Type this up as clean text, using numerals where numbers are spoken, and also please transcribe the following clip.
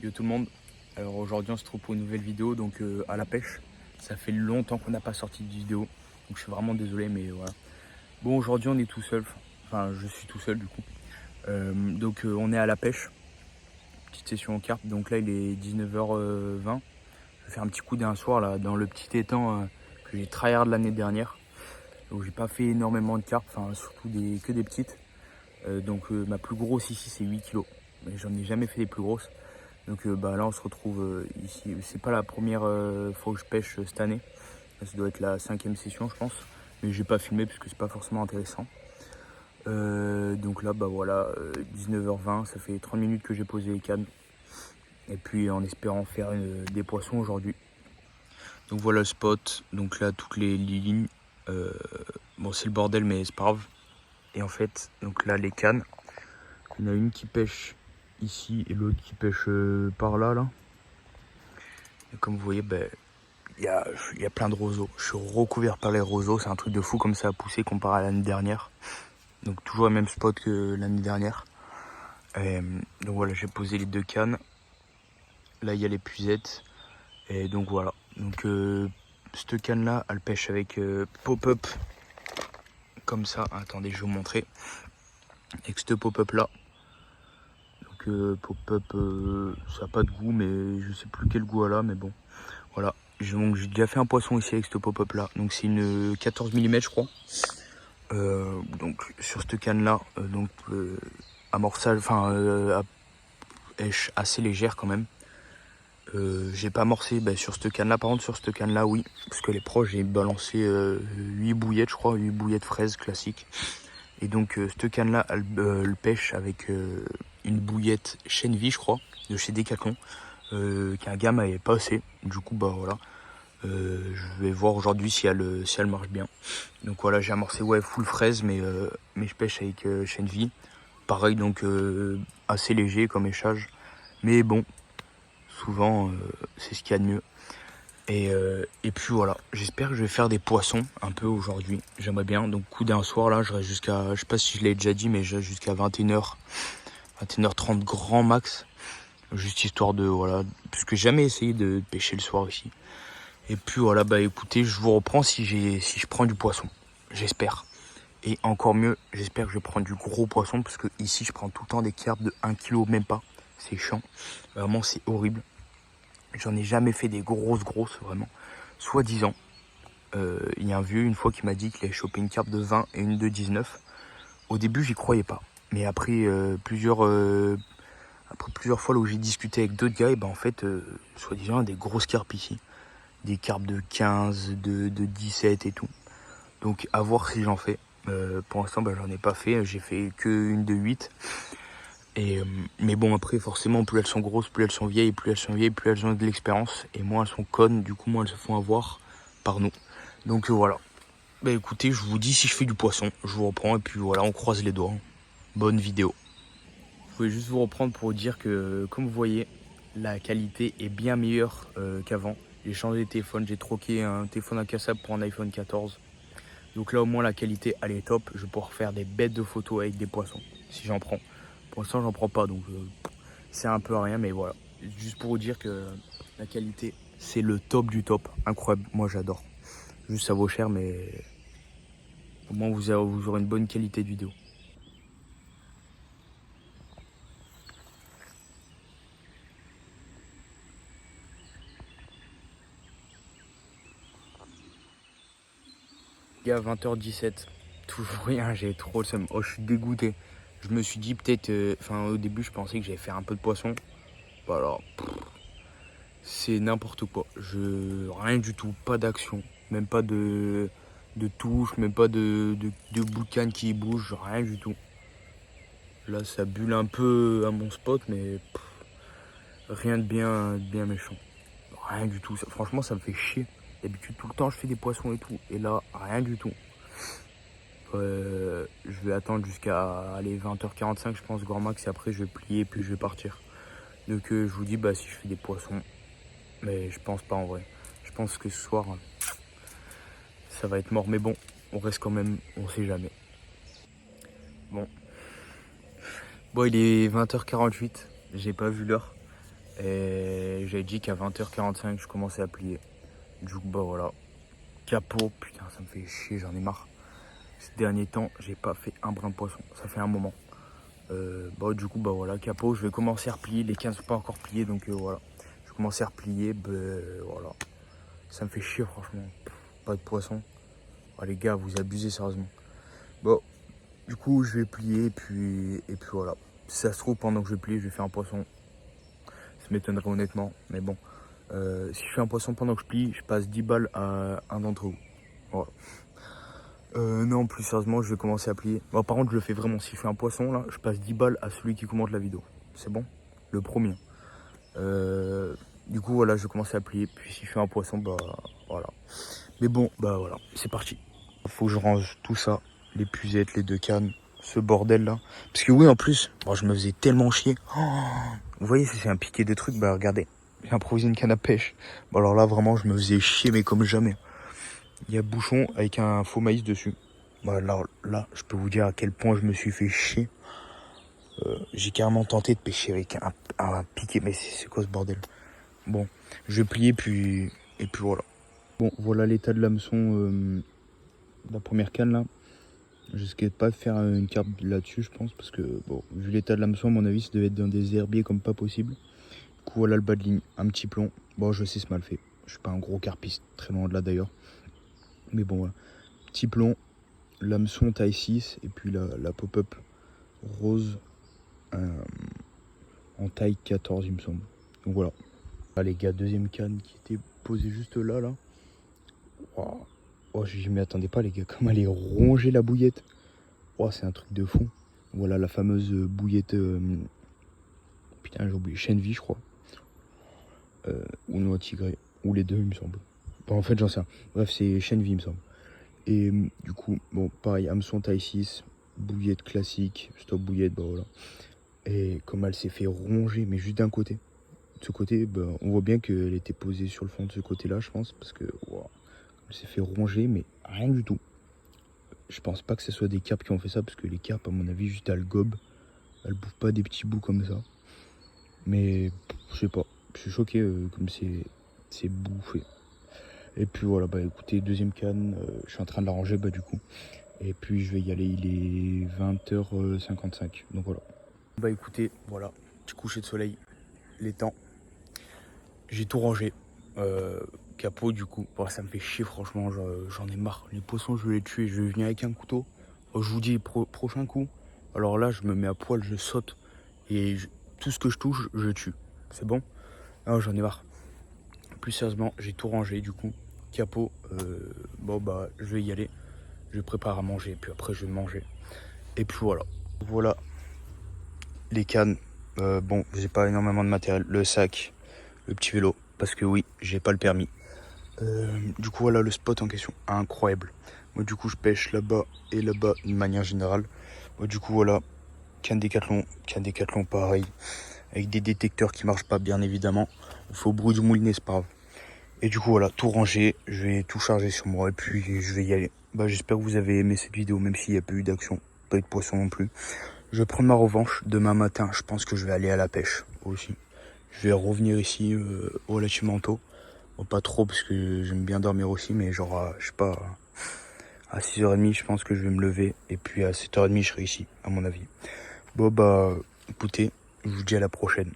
Yo tout le monde, alors aujourd'hui on se trouve pour une nouvelle vidéo donc à la pêche. Ça fait longtemps qu'on n'a pas sorti de vidéo, donc je suis vraiment désolé mais voilà. Bon aujourd'hui on est tout seul, enfin je suis tout seul du coup. On est à la pêche, petite session en carpe, donc là il est 19h20. Je vais faire un petit coup d'un soir là dans le petit étang que j'ai tryhard l'année dernière. Donc j'ai pas fait énormément de carpes, enfin surtout que des petites. Ma plus grosse ici c'est 8 kilos, mais j'en ai jamais fait des plus grosses. Là on se retrouve ici. C'est pas la première fois que je pêche cette année. Là, ça doit être la 5e session je pense. Mais j'ai pas filmé parce que c'est pas forcément intéressant. Donc là bah voilà, 19h20, ça fait 30 minutes que j'ai posé les cannes. Et puis en espérant faire des poissons aujourd'hui. Donc voilà le spot. Donc là toutes les lignes. Bon c'est le bordel mais c'est pas grave. Et en fait, donc là les cannes. Il y en a une qui pêche ici et l'autre qui pêche par là. Et comme vous voyez, il y a plein de roseaux. Je suis recouvert par les roseaux. C'est un truc de fou comme ça a poussé comparé à l'année dernière. Donc toujours le même spot que l'année dernière. Donc voilà, j'ai posé les deux cannes. Là, il y a les puisettes. Et donc voilà. Donc cette canne là, elle pêche avec pop-up. Comme ça. Attendez, je vais vous montrer. Avec ce pop-up là. Donc pop-up, ça n'a pas de goût, mais je sais plus quel goût elle a. Mais bon, voilà. J'ai déjà fait un poisson ici avec ce pop-up là. Donc c'est une 14 mm je crois. Donc sur cette canne là, amorçage, à pêche assez légère quand même. J'ai pas amorcé sur cette canne là, par contre sur cette canne là oui, parce que les proches j'ai balancé 8 bouillettes je crois, 8 bouillettes fraises classiques. Et donc cette canne là elle pêche avec une bouillette chaîne vie je crois, de chez Decathlon, qu'un gars m'avait passé. Du coup bah voilà. Je vais voir aujourd'hui si elle marche bien. Donc voilà, j'ai amorcé full fraise, mais je pêche avec chaîne vie. Pareil, donc assez léger comme échage. Mais bon, souvent c'est ce qu'il y a de mieux. Et puis voilà, j'espère que je vais faire des poissons un peu aujourd'hui. J'aimerais bien. Donc coup d'un soir là, je reste jusqu'à, je sais pas si je l'ai déjà dit, mais je reste jusqu'à 21h, 21h30 grand max. Juste histoire de, voilà, parce que j'ai jamais essayé de pêcher le soir ici. Et puis voilà, bah écoutez, je vous reprends si je prends du poisson. J'espère. Et encore mieux, j'espère que je prends du gros poisson parce que ici je prends tout le temps des carpes de 1 kg, même pas. C'est chiant. Vraiment, c'est horrible. J'en ai jamais fait des grosses, vraiment. Soi-disant, il y a un vieux une fois qui m'a dit qu'il avait chopé une carpe de 20 et une de 19. Au début, j'y croyais pas. Mais après plusieurs fois là où j'ai discuté avec d'autres gars, et ben en fait, soi-disant, des grosses carpes ici. Des carpes de 15, de 17 et tout. Donc à voir si j'en fais. Pour l'instant j'en ai pas fait, j'ai fait que une de 8. Mais bon après forcément plus elles sont grosses, plus elles sont vieilles, plus elles ont de l'expérience. Et moins elles sont connes, du coup moins elles se font avoir par nous. Donc voilà. Bah écoutez, je vous dis si je fais du poisson, je vous reprends et puis voilà, on croise les doigts. Bonne vidéo. Je voulais juste vous reprendre pour vous dire que comme vous voyez, la qualité est bien meilleure qu'avant. J'ai changé de téléphone, j'ai troqué un téléphone incassable pour un iPhone 14. Donc là au moins la qualité elle est top. Je vais pouvoir faire des bêtes de photos avec des poissons si j'en prends. Pour l'instant j'en prends pas donc c'est un peu rien mais voilà. Juste pour vous dire que la qualité c'est le top du top. Incroyable, moi j'adore. Juste ça vaut cher mais au moins vous aurez une bonne qualité de vidéo. Gars 20h17, toujours rien, j'ai trop le seum. Oh je suis dégoûté. Je me suis dit peut-être, au début je pensais que j'allais faire un peu de poisson. Voilà. C'est n'importe quoi. Rien du tout, pas d'action, même pas de touche, même pas de bout de canne qui bouge, rien du tout. Là ça bulle un peu à mon spot, mais rien de bien méchant. Rien du tout. Franchement ça me fait chier. D'habitude tout le temps je fais des poissons et tout. Et là rien du tout. Je vais attendre jusqu'à 20h45 je pense grand max et après je vais plier et puis je vais partir. Donc je vous dis si je fais des poissons. Mais je pense pas en vrai. Je pense que ce soir, ça va être mort. Mais bon, on reste quand même, on sait jamais. Bon, il est 20h48. J'ai pas vu l'heure. Et j'avais dit qu'à 20h45 je commençais à plier. Du coup bah voilà. Capot, putain ça me fait chier, j'en ai marre. Ces derniers temps j'ai pas fait un brin de poisson, ça fait un moment. Du coup bah voilà, capot, je vais commencer à replier, les 15 sont pas encore pliés donc voilà. Je vais commencer à replier, voilà. Ça me fait chier franchement, pas de poisson. Oh, les gars vous abusez sérieusement. Bon, du coup je vais plier et puis voilà. Si ça se trouve pendant que je plie je vais faire un poisson. Ça m'étonnerait honnêtement, mais bon. Si je fais un poisson pendant que je plie, je passe 10 balles à un d'entre vous. Voilà. Non, plus sérieusement, je vais commencer à plier. Bon, par contre, je le fais vraiment. Si je fais un poisson, là, je passe 10 balles à celui qui commente la vidéo. C'est bon? Le premier. Du coup, voilà, je vais commencer à plier. Puis si je fais un poisson, bah voilà. Mais bon, bah voilà, c'est parti. Faut que je range tout ça. Les puzettes, les deux cannes, ce bordel là. Parce que oui, en plus, bon, je me faisais tellement chier. Oh, vous voyez, si c'est un piqué de trucs, bah regardez. J'ai improvisé une canne à pêche. Bon, alors là, vraiment, je me faisais chier, mais comme jamais. Il y a bouchon avec un faux maïs dessus. Bah, là, je peux vous dire à quel point je me suis fait chier. J'ai carrément tenté de pêcher avec un piqué. Mais c'est quoi ce bordel? Bon, je vais plier, et puis voilà. Bon, voilà l'état de l'hameçon de la première canne là. Je risquais pas de faire une carte là-dessus, je pense, parce que, bon, vu l'état de l'hameçon, à mon avis, ça devait être dans des herbiers comme pas possible. Du coup, voilà le bas de ligne, un petit plomb. Bon, je sais, c'est mal fait. Je suis pas un gros carpiste, très loin de là d'ailleurs. Mais bon, voilà. Petit plomb, l'hameçon taille 6, et puis la pop-up rose en taille 14, il me semble. Donc voilà. Là, les gars, deuxième canne qui était posée juste là. Wow. Oh, je m'y attendais pas, les gars. Comment elle est rongée, la bouillette. Oh, c'est un truc de fou. Voilà la fameuse bouillette. Putain, j'ai oublié. Chêne vie, je crois. Ou noix tigrée. Ou les deux, il me semble. Bon, en fait, j'en sais rien. Bref, c'est chêne vie, il me semble. Et du coup, bon, pareil, hameçon taille 6. Bouillette classique. Stop bouillette, bah voilà. Et comme elle s'est fait ronger, mais juste d'un côté. De ce côté, bah, on voit bien qu'elle était posée sur le fond de ce côté-là, je pense. Parce que, wow, elle s'est fait ronger, mais rien du tout. Je pense pas que ce soit des carpes qui ont fait ça, parce que les carpes, à mon avis, juste elles gobent. Elles bouffent pas des petits bouts comme ça. Mais je sais pas, je suis choqué comme c'est bouffé. Et puis voilà, bah écoutez, deuxième canne, je suis en train de la ranger du coup. Et puis je vais y aller, il est 20h55. Donc voilà. Bah écoutez, voilà, petit coucher de soleil, les temps. J'ai tout rangé. Capot du coup. Bon, ça me fait chier franchement, j'en ai marre. Les poissons je vais les tuer, je vais venir avec un couteau. Je vous dis prochain coup. Alors là je me mets à poil, je saute. Et tout ce que je touche, je tue. C'est bon? Ah, j'en ai marre. Plus sérieusement, j'ai tout rangé du coup. Capot, bon bah je vais y aller. Je prépare à manger, puis après je vais manger. Et puis voilà. Voilà les cannes. Bon, j'ai pas énormément de matériel. Le sac, le petit vélo. Parce que oui, j'ai pas le permis. Du coup voilà le spot en question. Incroyable. Moi du coup je pêche là-bas et là-bas d'une manière générale. Moi du coup voilà. Canne Décathlon pareil. Avec des détecteurs qui marchent pas bien évidemment. Il faut au bruit du moulinet, c'est pas grave. Et du coup voilà, tout rangé, je vais tout charger sur moi et puis je vais y aller. Bah j'espère que vous avez aimé cette vidéo, même s'il n'y a pas eu d'action, pas eu de poisson non plus. Je vais prendre ma revanche demain matin, je pense que je vais aller à la pêche aussi. Je vais revenir ici relativement tôt. Bon, pas trop parce que j'aime bien dormir aussi, mais genre je sais pas, à 6h30 je pense que je vais me lever. Et puis à 7h30 je serai ici, à mon avis. Bon bah écoutez, je vous dis à la prochaine.